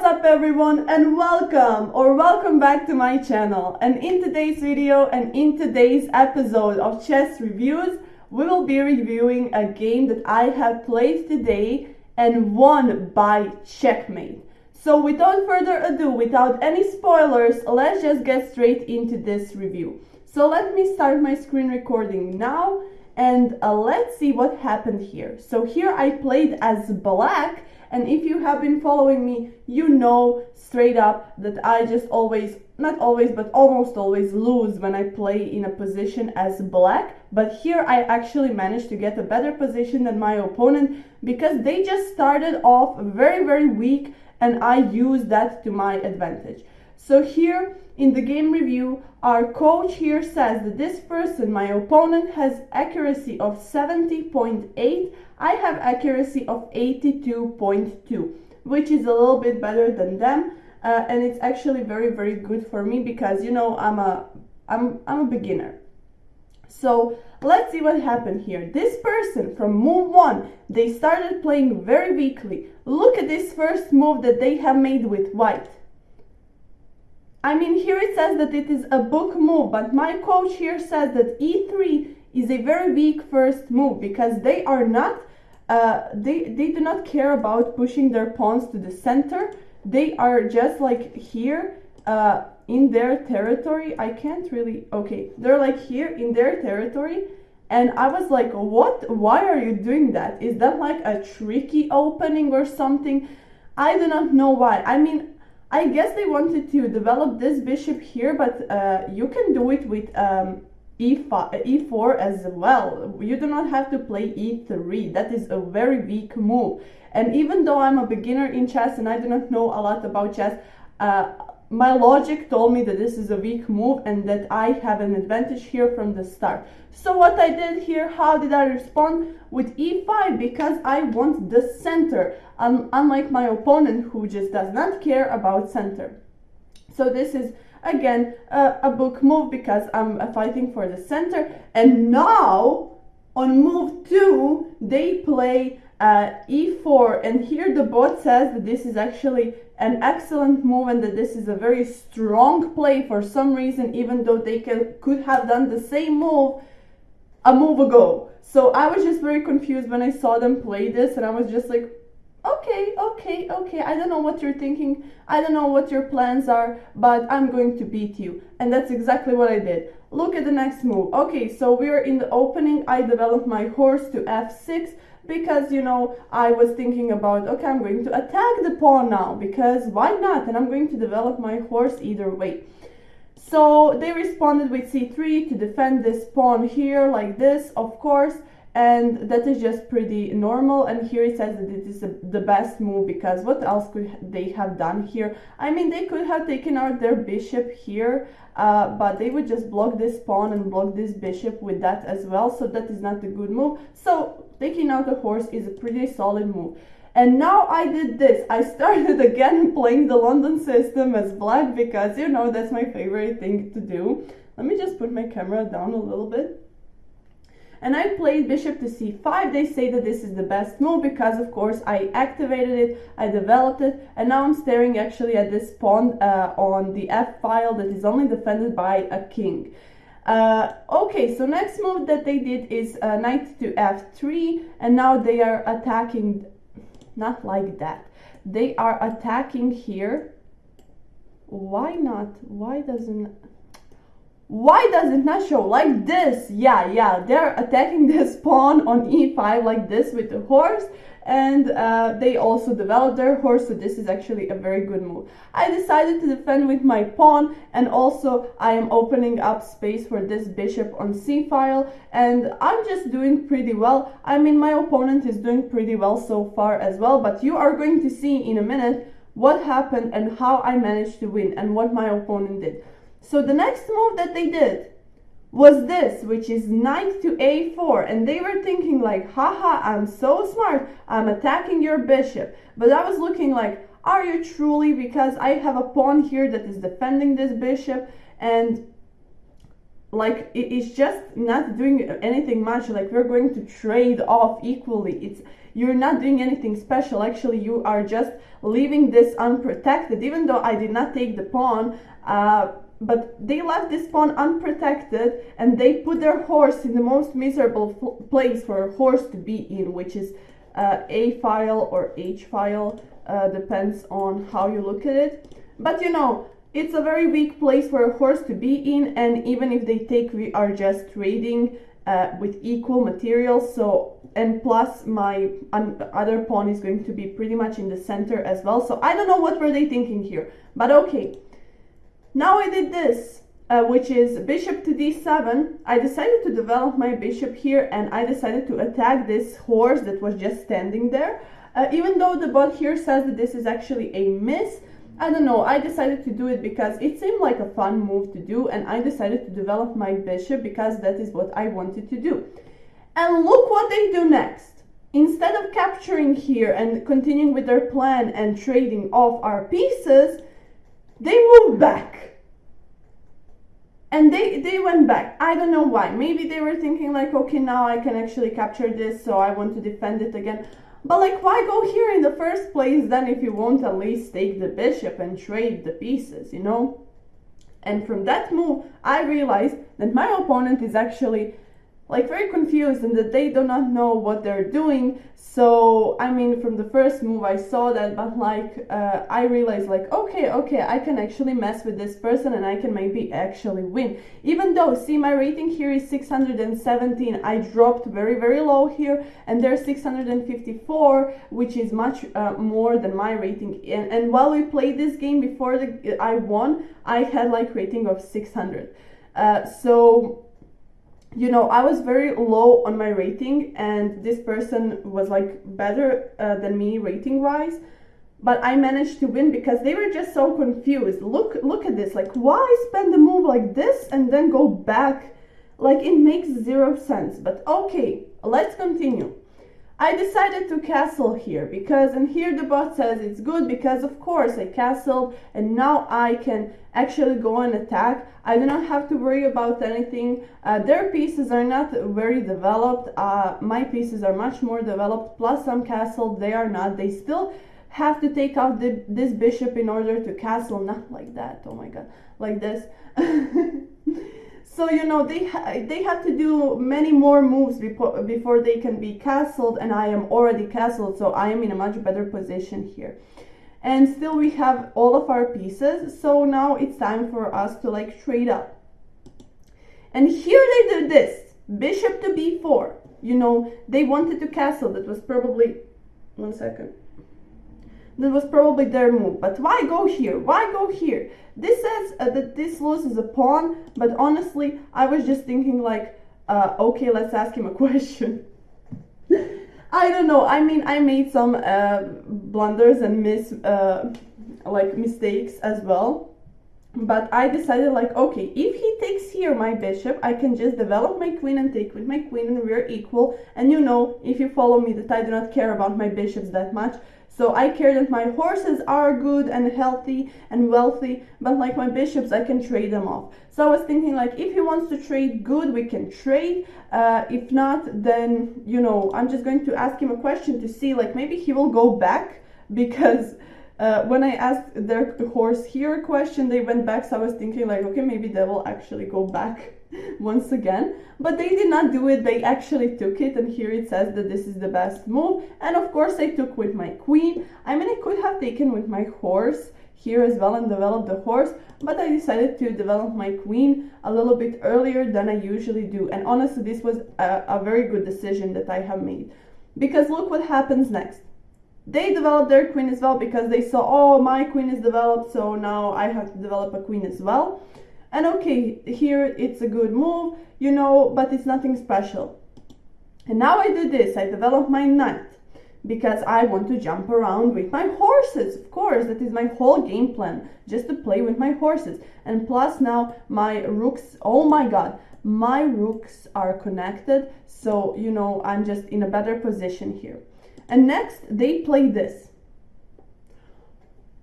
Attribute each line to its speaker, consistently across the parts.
Speaker 1: What's up everyone, and welcome back to my channel. And in today's video and in today's episode of Chess Reviews, we will be reviewing a game that I have played today and won by checkmate. So without further ado, without any spoilers, let's just get straight into this review. So let me start my screen recording now and let's see what happened here. So here I played as black, and if you have been following me, you know straight up that I just always, not always, but almost always lose when I play in a position as black. But here I actually managed to get a better position than my opponent because they just started off very weak and I used that to my advantage. So here in the game review, our coach here says that this person, my opponent, has accuracy of 70.8. I have accuracy of 82.2, which is a little bit better than them, and it's actually very good for me because, you know, I'm a beginner. So let's see what happened here. This person from move 1, they started playing very weakly. Look at this first move that they have made with white. I mean, here it says that it is a book move, but my coach here says that e3 is a very weak first move because they are not, they do not care about pushing their pawns to the center. They are just like here in their territory. I can't really, okay, they're like here in their territory. And I was like, what? Why are you doing that? Is that like a tricky opening or something? I do not know why. I mean, I guess they wanted to develop this bishop here, but you can do it with e4 as well. You do not have to play e3. That is a very weak move. And even though I'm a beginner in chess and I do not know a lot about chess, my logic told me that this is a weak move and that I have an advantage here from the start. So what I did here, how did I respond? With e5, because I want the center, unlike my opponent who just does not care about center. So this is again a book move because I'm fighting for the center. And now on move 2 they play e4, and here the bot says that this is actually an excellent move and that this is a very strong play for some reason, even though they could have done the same move a move ago. So I was just very confused when I saw them play this, and I was just like, okay, I don't know what you're thinking, I don't know what your plans are, but I'm going to beat you. And that's exactly what I did. Look at the next move. Okay, so we're in the opening. I developed my horse to f6 because, you know, I was thinking about, okay, I'm going to attack the pawn now because why not? And I'm going to develop my horse either way. So they responded with c3 to defend this pawn here like this, of course, and that is just pretty normal. And here it says that it is the best move because what else could they have done here? I mean, they could have taken out their bishop here, but they would just block this pawn and block this bishop with that as well, so that is not a good move. So taking out a horse is a pretty solid move. And now I did this. I started again playing the London system as black because, you know, that's my favorite thing to do. Let me just put my camera down a little bit. And I played bishop to c5. They say that this is the best move because, of course, I activated it, I developed it, and now I'm staring actually at this pawn on the f file that is only defended by a king. Okay, so next move that they did is knight to f3, and now they are attacking, not like that. They are attacking here. Why not? Why does it not show like this? Yeah, they're attacking this pawn on e5 like this with the horse, and they also developed their horse, so this is actually a very good move. I decided to defend with my pawn, and also I am opening up space for this bishop on c file, and I'm just doing pretty well. I mean, my opponent is doing pretty well so far as well, but you are going to see in a minute what happened and how I managed to win and what my opponent did. So the next move that they did was this, which is knight to a4, and they were thinking like, haha, I'm so smart, I'm attacking your bishop. But I was looking like, are you truly? Because I have a pawn here that is defending this bishop, and like it's just not doing anything much. Like we're going to trade off equally. you're not doing anything special. Actually, you are just leaving this unprotected, even though I did not take the pawn, but they left this pawn unprotected, and they put their horse in the most miserable place for a horse to be in, which is A file or H file, depends on how you look at it. But you know, it's a very weak place for a horse to be in, and even if they take, we are just trading with equal materials. So, and plus my other pawn is going to be pretty much in the center as well. So I don't know what were they thinking here, but okay. Now I did this, which is bishop to d7. I decided to develop my bishop here, and I decided to attack this horse that was just standing there. Even though the bot here says that this is actually a miss, I don't know, I decided to do it because it seemed like a fun move to do, and I decided to develop my bishop because that is what I wanted to do. And look what they do next. Instead of capturing here and continuing with their plan and trading off our pieces, they moved back. And they went back. I don't know why. Maybe they were thinking like, okay, now I can actually capture this, so I want to defend it again. But like, why go here in the first place then if you won't at least take the bishop and trade the pieces, you know? And from that move, I realized that my opponent is actually like very confused and that they do not know what they're doing. So I mean, from the first move I saw that, but like I realized like, okay, I can actually mess with this person and I can maybe actually win. Even though, see, my rating here is 617, I dropped very low here, and there's 654, which is much more than my rating. And while we played this game before I won, I had like rating of 600. So you know, I was very low on my rating, and this person was like better than me rating wise, but I managed to win because they were just so confused. Look at this, like, why spend the move like this and then go back? Like, it makes zero sense. But okay, let's continue. I decided to castle here because, and here the bot says it's good because of course I castled, and now I can actually go and attack. I do not have to worry about anything. Their pieces are not very developed. My pieces are much more developed, plus I'm castled. They are not. They still have to take out this bishop in order to castle. Not like that, oh my god, like this. So, you know, they have to do many more moves before they can be castled, and I am already castled, so I am in a much better position here. And still we have all of our pieces, so now it's time for us to like trade up. And here they did this, bishop to b4. You know, they wanted to castle. That was probably, one second. That was probably their move. But why go here? Why go here? This says that this loses a pawn, but honestly, I was just thinking like, okay, let's ask him a question. I don't know. I mean, I made some blunders and mistakes as well. But I decided like, okay, if he takes here my bishop, I can just develop my queen and take with my queen, and we're equal. And you know, if you follow me, that I do not care about my bishops that much. So I care that my horses are good and healthy and wealthy, but like my bishops, I can trade them off. So I was thinking like, if he wants to trade good, we can trade. If not, then, you know, I'm just going to ask him a question to see, like, maybe he will go back, because when I asked their horse here a question, they went back. So I was thinking like, okay, maybe they will actually go back once again, but they did not do it. They actually took it, and here it says that this is the best move. And of course I took with my queen. I mean, I could have taken with my horse here as well and developed the horse, but I decided to develop my queen a little bit earlier than I usually do. And honestly, this was a very good decision that I have made, because look what happens next. They developed their queen as well because they saw, oh, my queen is developed, so now I have to develop a queen as well. And okay, here it's a good move, you know, but it's nothing special. And now I do this, I develop my knight, because I want to jump around with my horses. Of course, that is my whole game plan, just to play with my horses. And plus now my rooks, oh my god, my rooks are connected, so, you know, I'm just in a better position here. And next, they play this.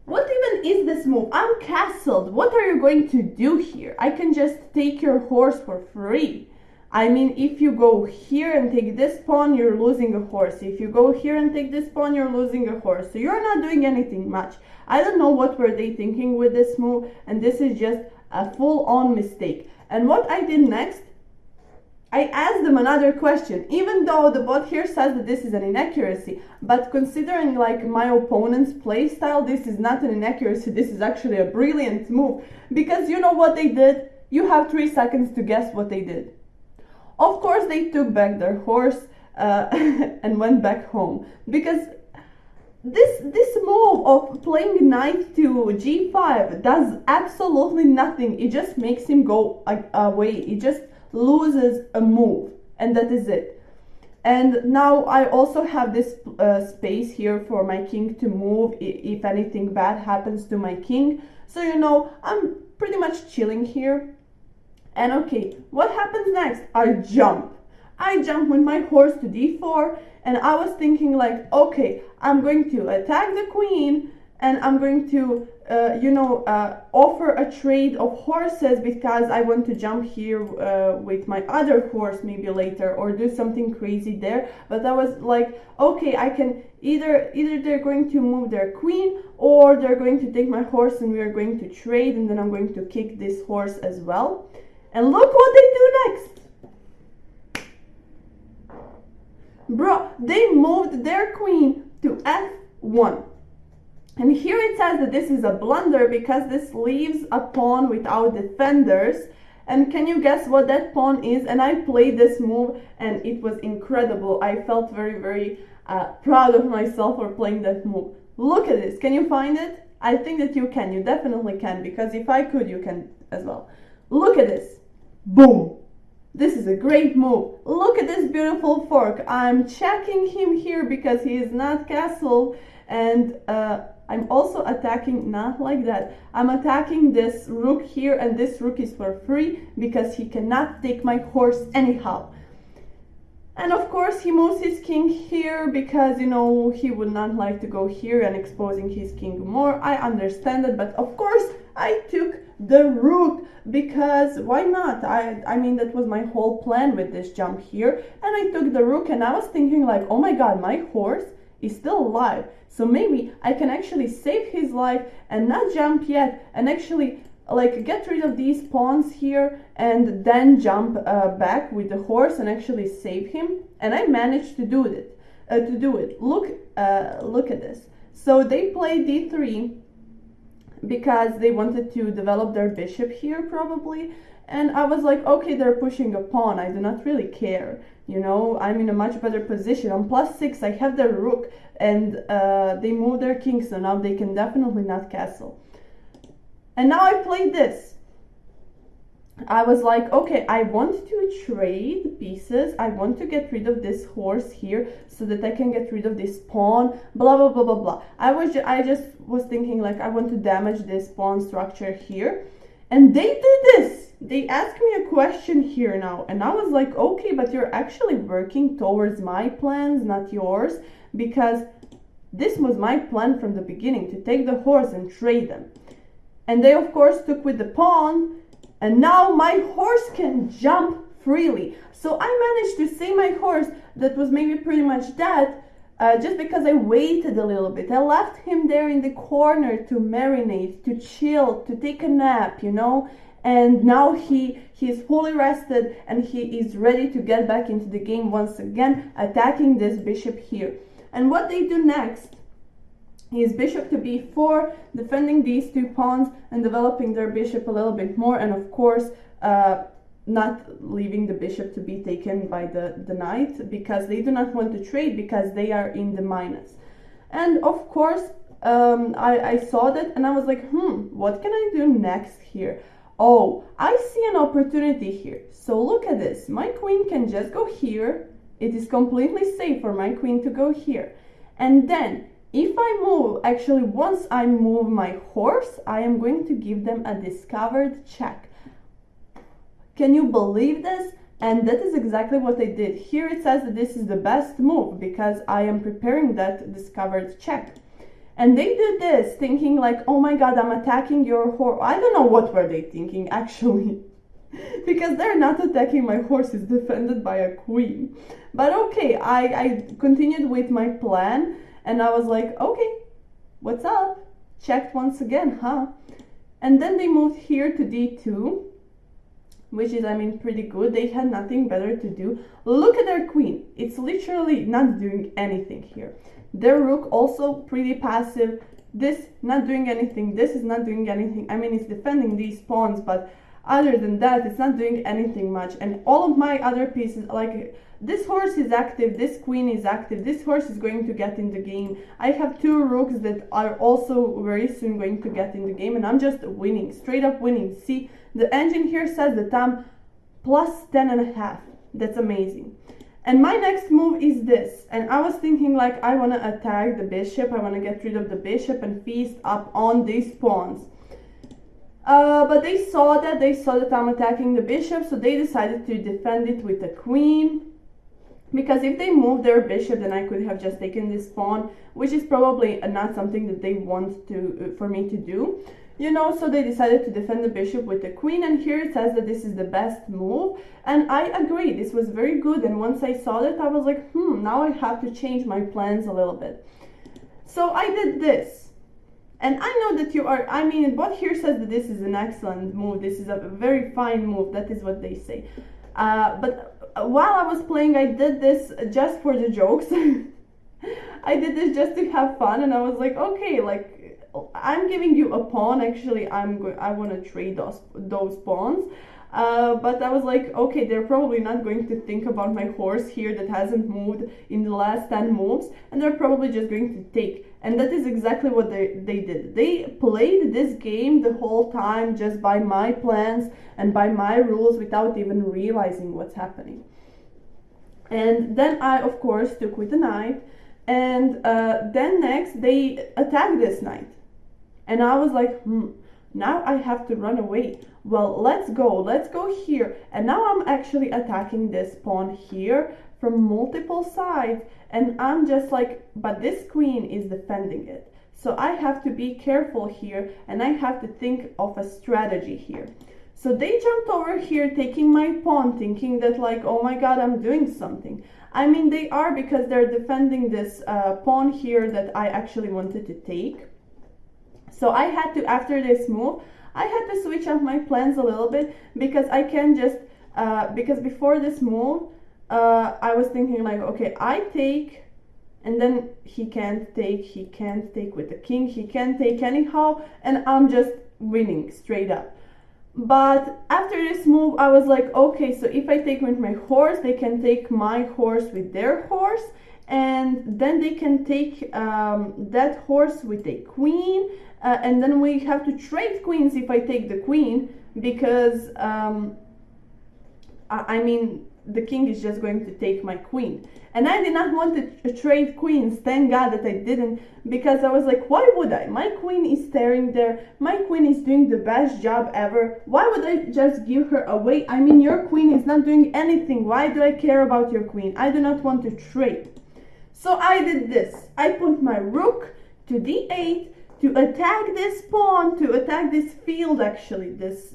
Speaker 1: What even is this move? I'm castled. What are you going to do here? I can just take your horse for free. I mean, if you go here and take this pawn, you're losing a horse. If you go here and take this pawn, you're losing a horse. So you're not doing anything much. I don't know what were they thinking with this move, and this is just a full-on mistake. And what I did next, I asked them another question, even though the bot here says that this is an inaccuracy, but considering like my opponent's play style, this is not an inaccuracy, this is actually a brilliant move, because you know what they did? You have 3 seconds to guess what they did. Of course, they took back their horse and went back home, because this move of playing knight to g5 does absolutely nothing. It just makes him go away. It just loses a move, and that is it. And now I also have this space here for my king to move if anything bad happens to my king. So you know, I'm pretty much chilling here. And okay, what happens next? I jump with my horse to d4, and I was thinking like, okay, I'm going to attack the queen, and I'm going to offer a trade of horses, because I want to jump here with my other horse maybe later, or do something crazy there. But I was like, okay, I can either they're going to move their queen, or they're going to take my horse and we are going to trade, and then I'm going to kick this horse as well. And look what they do next. Bro, they moved their queen to f1. And here it says that this is a blunder, because this leaves a pawn without defenders. And can you guess what that pawn is? And I played this move and it was incredible. I felt very, very proud of myself for playing that move. Look at this. Can you find it? I think that you can. You definitely can, because if I could, you can as well. Look at this. Boom. This is a great move. Look at this beautiful fork. I'm checking him here because he is not castled, and I'm also attacking, not like that. I'm attacking this rook here, and this rook is for free because he cannot take my horse anyhow. And of course he moves his king here because, you know, he would not like to go here and exposing his king more. I understand it, but of course I took the rook, because why not? I mean, that was my whole plan with this jump here, and I took the rook, and I was thinking like, oh my god, my horse is still alive, so maybe I can actually save his life and not jump yet, and actually like get rid of these pawns here, and then jump back with the horse and actually save him. And I managed to do it. Look at this. So they played d3 because they wanted to develop their bishop here probably, and I was like, okay, they're pushing a pawn, I do not really care, you know, I'm in a much better position. I'm +6, I have their rook, and they move their king, so now they can definitely not castle. And now I played this. I was like, okay, I want to trade pieces, I want to get rid of this horse here so that I can get rid of this pawn, blah blah blah blah blah. I just was thinking like, I want to damage this pawn structure here, and they did this. They asked me a question here now, and I was like, okay, but you're actually working towards my plans, not yours, because this was my plan from the beginning, to take the horse and trade them. And they of course took with the pawn, and now my horse can jump freely. So I managed to save my horse that was maybe pretty much dead, just because I waited a little bit. I left him there in the corner to marinate, to chill, to take a nap, you know. And now he is fully rested, and he is ready to get back into the game once again, attacking this bishop here. And what they do next is bishop to b4, defending these 2 pawns and developing their bishop a little bit more, and of course not leaving the bishop to be taken by the knight, because they do not want to trade, because they are in the minus. And of course I saw that, and I was like, what can I do next here? Oh, I see an opportunity here. So look at this. My queen can just go here. It is completely safe for my queen to go here. And then if I move, actually once I move my horse, I am going to give them a discovered check. Can you believe this? And that is exactly what I did. Here it says that this is the best move, because I am preparing that discovered check. And they did this thinking like, oh my god, I'm attacking your horse. I don't know what were they thinking actually. because they're not attacking my horse, is defended by a queen. But okay, I continued with my plan, and I was like, okay, what's up? Checked once again, huh? And then they moved here to d2, which is, I mean, pretty good. They had nothing better to do. Look at their queen. It's literally not doing anything here. Their rook also pretty passive. This not doing anything. This is not doing anything. I mean, it's defending these pawns, but other than that, it's not doing anything much. And all of my other pieces, like this horse is active, this queen is active, this horse is going to get in the game. I have two rooks that are also very soon going to get in the game, and I'm just winning, straight up winning. See, the engine here says that I'm plus 10.5. That's amazing. And my next move is this, and I was thinking like I want to attack the bishop, I want to get rid of the bishop and feast up on these pawns. But they saw that I'm attacking the bishop, so they decided to defend it with the queen. Because if they move their bishop, then I could have just taken this pawn, which is probably not something that they want to for me to do. You know, so they decided to defend the bishop with the queen, and here it says that this is the best move, and I agree, this was very good. And once I saw that, I was like, now I have to change my plans a little bit. So I did this, and I know that you are, I mean, what here says that this is an excellent move, this is a very fine move, that is what they say. But while I was playing, I did this just for the jokes. I did this just to have fun, and I was like, okay, like, I'm giving you a pawn. Actually, I want to trade those pawns. But I was like, okay, they're probably not going to think about my horse here that hasn't moved in the last 10 moves, and they're probably just going to take. And that is exactly what they did. They played this game the whole time just by my plans and by my rules without even realizing what's happening. And then I, of course, took with the knight, and then next they attacked this knight. And I was like, now I have to run away. Well, let's go here. And now I'm actually attacking this pawn here from multiple sides. And I'm just like, but this queen is defending it. So I have to be careful here, and I have to think of a strategy here. So they jumped over here, taking my pawn, thinking that like, oh my god, I'm doing something. I mean, they are, because they're defending this pawn here that I actually wanted to take. So I had to, after this move, I had to switch up my plans a little bit, because I can just, because before this move, I was thinking like, okay, I take, and then he can't take with the king, he can't take anyhow, and I'm just winning straight up. But after this move, I was like, okay, so if I take with my horse, they can take my horse with their horse, and then they can take that horse with a queen, and then we have to trade queens if I take the queen, because I mean, the king is just going to take my queen. And I did not want to trade queens, thank god that I didn't, because I was like, why would I? My queen is staring there, my queen is doing the best job ever, why would I just give her away? I mean, your queen is not doing anything, why do I care about your queen? I do not want to trade. So I did this, I put my rook to d8, to attack this pawn, to attack this field, actually, this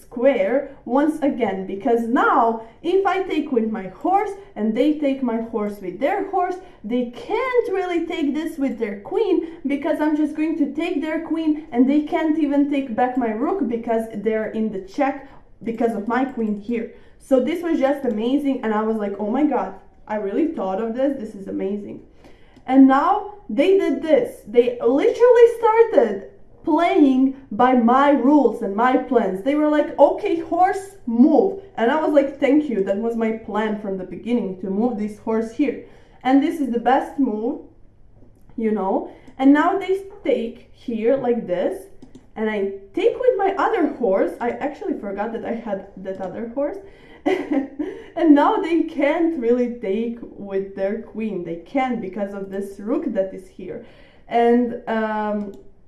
Speaker 1: square once again, because now if I take with my horse and they take my horse with their horse, they can't really take this with their queen, because I'm just going to take their queen, and they can't even take back my rook because they're in the check because of my queen here. So this was just amazing, and I was like, oh my god, I really thought of this is amazing. And now they did this. They literally started playing by my rules and my plans. They were like, okay, horse, move. And I was like, thank you. That was my plan from the beginning, to move this horse here. And this is the best move, you know. And now they take here like this. And I take with my other horse. I actually forgot that I had that other horse. And now they can't really take with their queen. They can't, because of this rook that is here. And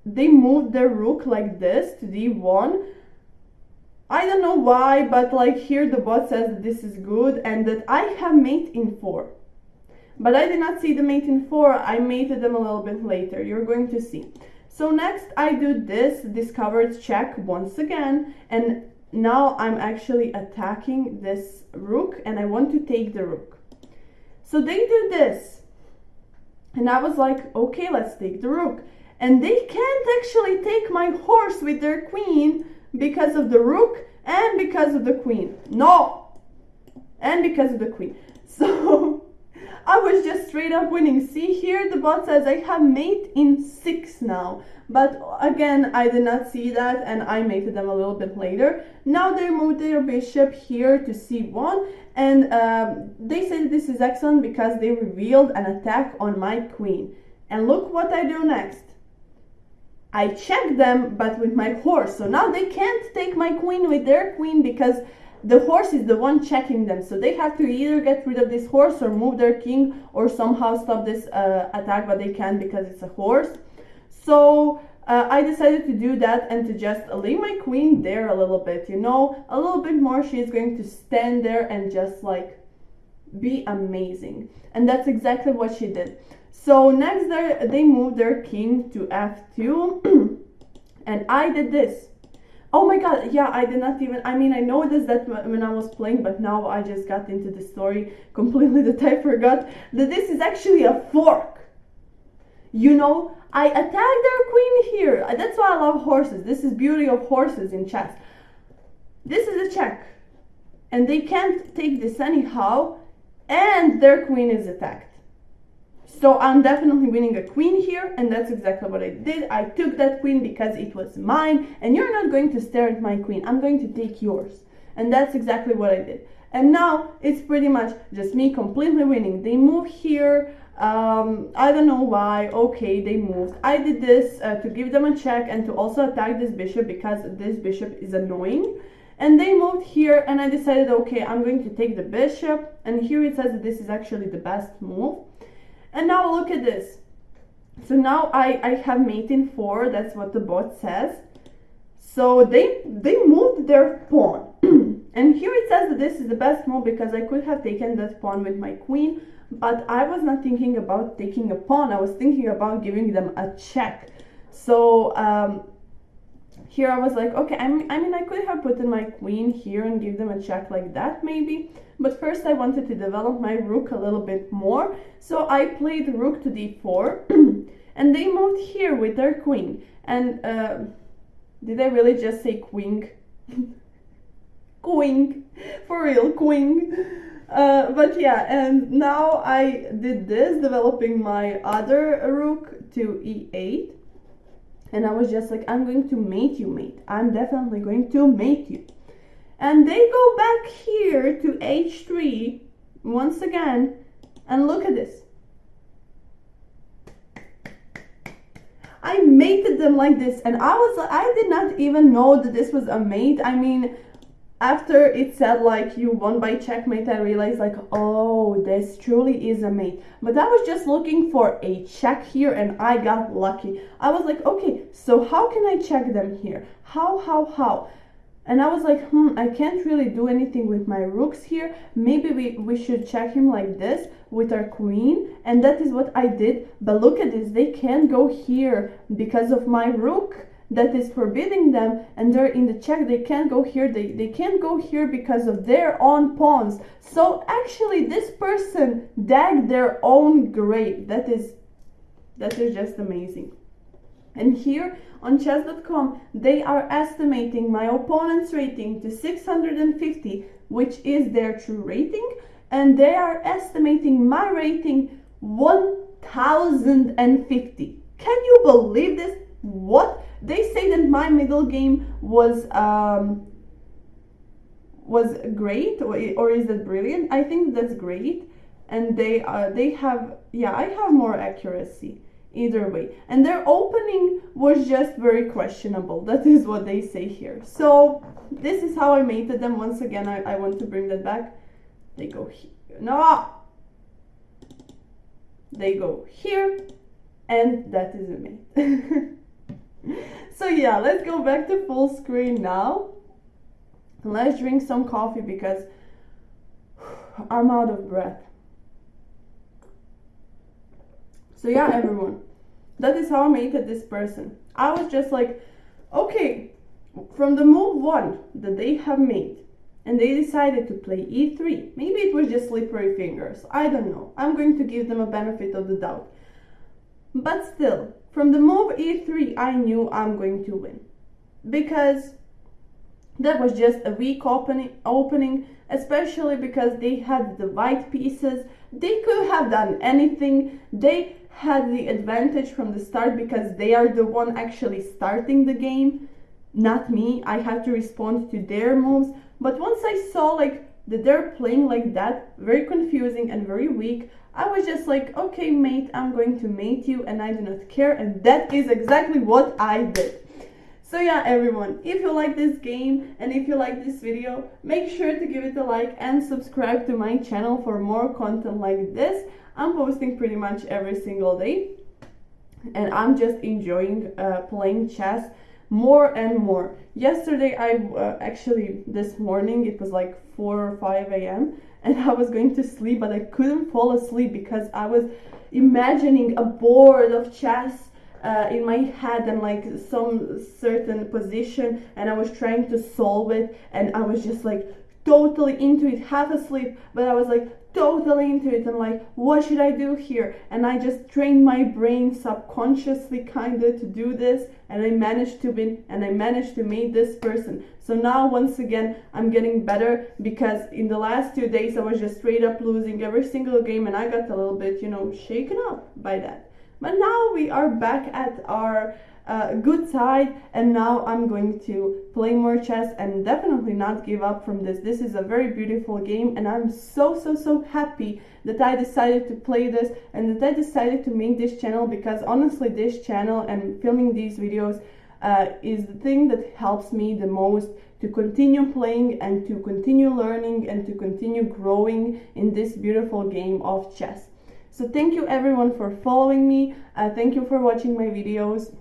Speaker 1: they moved their rook like this to d1. I don't know why, but like here the bot says that this is good and that I have mate in 4. But I did not see the mate in 4. I mated them a little bit later. You're going to see. So next I do this discovered check once again, and now I'm actually attacking this rook and I want to take the rook. So they do this. And I was like, okay, let's take the rook. And they can't actually take my horse with their queen because of the rook and because of the queen. No! And because of the queen. So I was just straight up winning. See here, the bot says I have mate in 6 now. But again, I did not see that and I mated them a little bit later. Now they moved their bishop here to c1 and they said this is excellent because they revealed an attack on my queen. And look what I do next. I check them but with my horse. So now they can't take my queen with their queen because the horse is the one checking them. So they have to either get rid of this horse or move their king or somehow stop this attack, but they can't because it's a horse. So I decided to do that and to just leave my queen there a little bit, you know, a little bit more. She's going to stand there and just like be amazing. And that's exactly what she did. So next they moved their king to f2 and I did this. Oh my god, yeah, I did not even, I mean, I noticed that when I was playing, but now I just got into the story completely that I forgot that this is actually a fork. You know, I attacked their queen here. That's why I love horses. This is beauty of horses in chess. This is a check. And they can't take this anyhow. And their queen is attacked. So I'm definitely winning a queen here. And that's exactly what I did. I took that queen because it was mine. And you're not going to stare at my queen. I'm going to take yours. And that's exactly what I did. And now it's pretty much just me completely winning. They move here. I don't know why. Okay, they moved. I did this to give them a check and to also attack this bishop because this bishop is annoying. And they moved here and I decided, okay, I'm going to take the bishop. And here it says that this is actually the best move. And now look at this. So now I have mate in 4. That's what the bot says. So they moved their pawn. And here it says that this is the best move because I could have taken that pawn with my queen. But I was not thinking about taking a pawn. I was thinking about giving them a check. So here I was like, okay, I mean, I could have put in my queen here and give them a check like that maybe. But first I wanted to develop my rook a little bit more. So I played rook to d4. And they moved here with their queen. And did I really just say queen? Queen. For real, queen. But yeah, and now I did this, developing my other rook to e8. And I was just like, I'm going to mate you, mate. I'm definitely going to mate you. And they go back here to h3 once again. And look at this. I mated them like this. And I did not even know that this was a mate. I mean, after it said like you won by checkmate, I realized like, oh, this truly is a mate. But I was just looking for a check here and I got lucky. I was like, okay, so how can I check them here? How? And I was like, I can't really do anything with my rooks here. Maybe we should check him like this with our queen. And that is what I did. But look at this, they can't go here because of my rook. That is forbidding them, and they're in the check. They can't go here. They can't go here because of their own pawns. So actually this person dug their own grave. That is just amazing. And here on chess.com they are estimating my opponent's rating to 650, which is their true rating, and they are estimating my rating 1050. Can you believe this? What? They say that my middle game was great, or is that brilliant? I think that's great, and they have, yeah, I have more accuracy either way, and their opening was just very questionable. That is what they say here. So this is how I mated them. Once again, I want to bring that back. They go here. No, they go here, and that is a mate. So yeah, let's go back to full screen now. Let's drink some coffee because I'm out of breath. So yeah, everyone, that is how I mated this person. I was just like, okay, from the move 1 that they have made, and they decided to play e3. Maybe it was just slippery fingers, I don't know. I'm going to give them a benefit of the doubt. But still, from the move e3, I knew I'm going to win. Because that was just a weak opening, especially because they had the white pieces. They could have done anything. They had the advantage from the start because they are the one actually starting the game, not me. I had to respond to their moves. But once I saw like that they're playing like that, very confusing and very weak, I was just like, okay mate, I'm going to mate you and I do not care, and that is exactly what I did. So yeah everyone, if you like this game and if you like this video, make sure to give it a like and subscribe to my channel for more content like this. I'm posting pretty much every single day and I'm just enjoying playing chess more and more. Yesterday actually this morning it was like 4 or 5 a.m. and I was going to sleep, but I couldn't fall asleep because I was imagining a board of chess in my head and like some certain position, and I was trying to solve it, and I was just like totally into it, half asleep, but I was like totally into it and like, what should I do here? And I just trained my brain subconsciously kinda to do this, and I managed to win and I managed to mate this person. So now once again I'm getting better, because in the last 2 days I was just straight up losing every single game and I got a little bit, you know, shaken up by that. But now we are back at our good side, and now I'm going to play more chess and definitely not give up from this. This is a very beautiful game and I'm so happy that I decided to play this and that I decided to make this channel, because honestly this channel and filming these videos is the thing that helps me the most to continue playing and to continue learning and to continue growing in this beautiful game of chess. So thank you everyone for following me, thank you for watching my videos,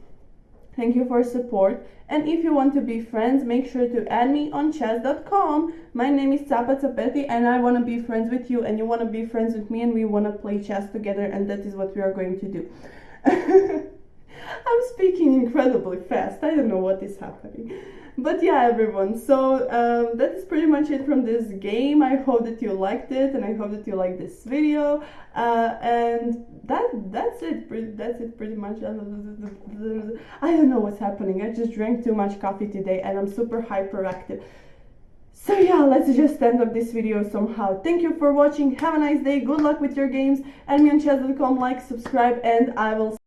Speaker 1: thank you for support, and if you want to be friends, make sure to add me on chess.com. My name is CapaCapetti and I want to be friends with you and you want to be friends with me, and we want to play chess together, and that is what we are going to do. I'm speaking incredibly fast, I don't know what is happening. But yeah everyone, so that is pretty much it from this game. I hope that you liked it and I hope that you liked this video, and that's it pretty much. I don't know what's happening, I just drank too much coffee today and I'm super hyperactive. So yeah, let's just end up this video somehow. Thank you for watching, have a nice day, good luck with your games, add me on chess.com, like, subscribe, and I will